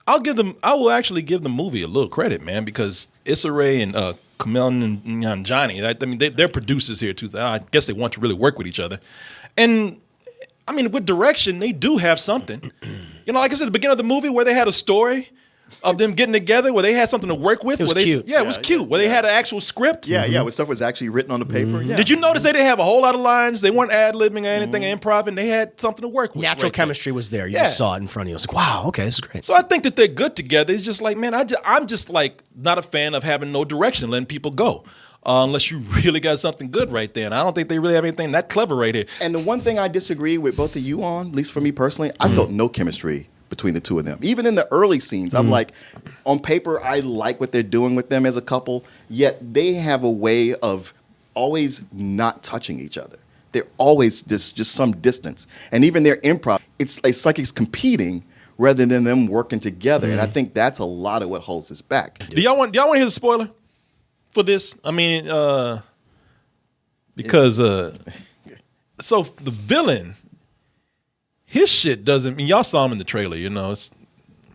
I will actually give the movie a little credit, man, because Issa Rae and Kumail Nanjiani, I mean, they're producers here too. I guess they want to really work with each other, and I mean, with direction, they do have something. You know, like I said, at the beginning of the movie, where they had a story of them getting together, where they had something to work with. It was cute. Yeah, it was cute. Where they had an actual script. Yeah, where stuff was actually written on the paper. Yeah. Did you notice they didn't have a whole lot of lines? They weren't ad-libbing or anything, improv, and they had something to work with. Natural chemistry was there. You just saw it in front of you. I was like, wow, okay, this is great. So I think that they're good together. It's just like, man, I'm just like not a fan of having no direction, letting people go. Unless you really got something good right there. And I don't think they really have anything that clever right here. And the one thing I disagree with both of you on, at least for me personally, I felt no chemistry between the two of them. Even in the early scenes, I'm like, on paper, I like what they're doing with them as a couple, yet they have a way of always not touching each other. They're always just some distance. And even their improv, it's like it's competing rather than them working together. And I think that's a lot of what holds us back. Do y'all want to hear the spoiler for this? I mean, because so the villain, his shit doesn't. I mean, y'all saw him in the trailer. You know,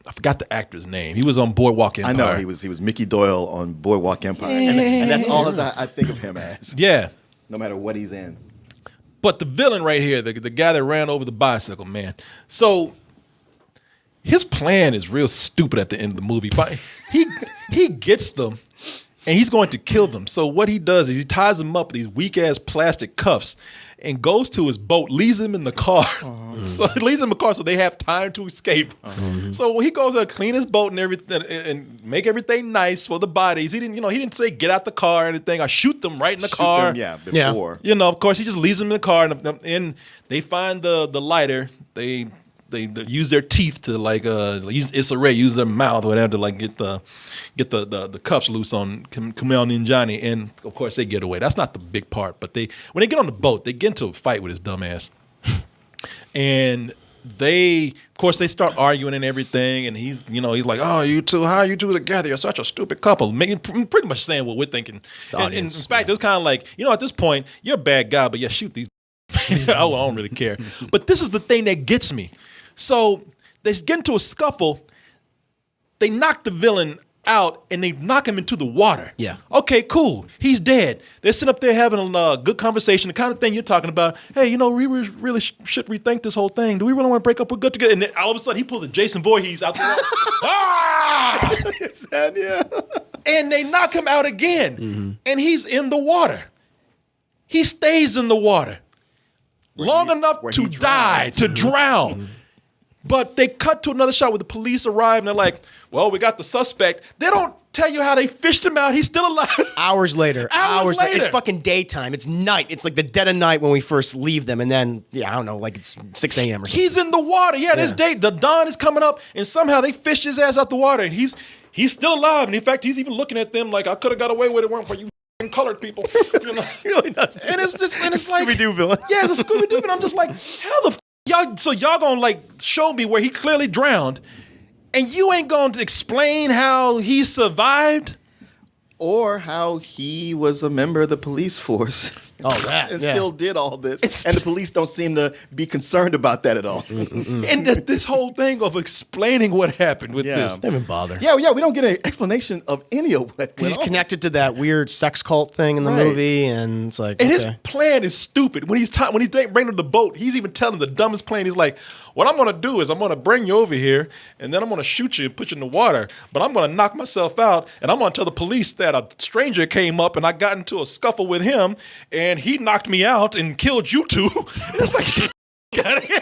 I forgot the actor's name. He was on Boardwalk Empire. I know he was Mickey Doyle on Boardwalk Empire, and that's all I think of him as. Yeah, no matter what he's in. But the villain right here, the guy that ran over the bicycle, man. So his plan is real stupid at the end of the movie. But he gets them, and he's going to kill them. So what he does is he ties them up with these weak-ass plastic cuffs and goes to his boat, leaves him in the car. So he leaves him in the car so they have time to escape. So he goes there to clean his boat and everything and make everything nice for the bodies. He didn't say get out the car or anything. I shoot them right in the car. Them, before. You know, of course, he just leaves them in the car and they find the lighter. They use their teeth to use Issa Rae, use their mouth or whatever to like get the cuffs loose on Kumail Nanjiani, and of course they get away. That's not the big part, but when they get on the boat, they get into a fight with his dumb ass, and they start arguing and everything, and he's like, oh, you two, how are you two together? You're such a stupid couple, pretty much saying what we're thinking. And in fact, it was kind of like, at this point, you're a bad guy, but yeah, shoot these. I don't really care. But this is the thing that gets me. So they get into a scuffle. They knock the villain out and they knock him into the water. Yeah. Okay, cool. He's dead. They're sitting up there having a good conversation, the kind of thing you're talking about. Hey, we really should rethink this whole thing. Do we really want to break up? We're good together. And then all of a sudden he pulls a Jason Voorhees out the water. Ah! Yeah. And they knock him out again. And he's in the water. He stays in the water long enough to die, to drown. But they cut to another shot where the police arrive and they're like, well, we got the suspect. They don't tell you how they fished him out. He's still alive. Hours later. It's fucking daytime. It's night. It's like the dead of night when we first leave them. And then, I don't know, like it's 6 a.m. or something. He's in the water. Yeah, this day, the dawn is coming up and somehow they fished his ass out the water and he's still alive. And in fact, he's even looking at them like, I could have got away with it weren't for you colored people. He really does. And it's like Scooby-Doo villain. Yeah, it's a Scooby-Doo, and I'm just like, how the y'all gonna like show me where he clearly drowned, and you ain't going to explain how he survived? Or how he was a member of the police force. Oh, that. And still did all this. And the police don't seem to be concerned about that at all. And this whole thing of explaining what happened with this. Don't even bother. Yeah, we don't get an explanation of any of what. Because he's connected to that weird sex cult thing in the movie, and it's like, and his plan is stupid. When he's bringing him the boat, he's even telling the dumbest plan. He's like, what I'm going to do is I'm going to bring you over here, and then I'm going to shoot you and put you in the water, but I'm going to knock myself out, and I'm going to tell the police that a stranger came up, and I got into a scuffle with him, and he knocked me out and killed you two. And it's like, get out of here.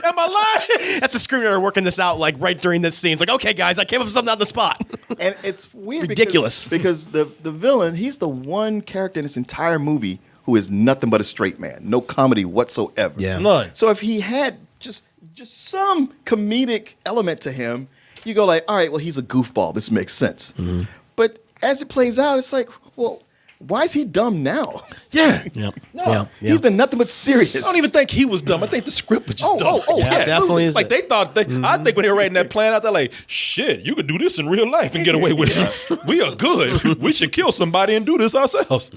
Am I lying? That's a screenwriter working this out like right during this scene. It's like, okay, guys, I came up with something on the spot. And it's weird. Ridiculous. Because the villain, he's the one character in this entire movie who is nothing but a straight man. No comedy whatsoever. Yeah. None. So if he had just some comedic element to him, you go like, all right, well, he's a goofball. This makes sense. But as it plays out, it's like, well, why is he dumb now? Yeah. Yep. No. Yeah. He's been nothing but serious. I don't even think he was dumb. I think the script was just dumb. Yeah, definitely is. Like they thought, I think when they were writing that plan out, they're like, shit, you could do this in real life and get away with it. We are good. We should kill somebody and do this ourselves.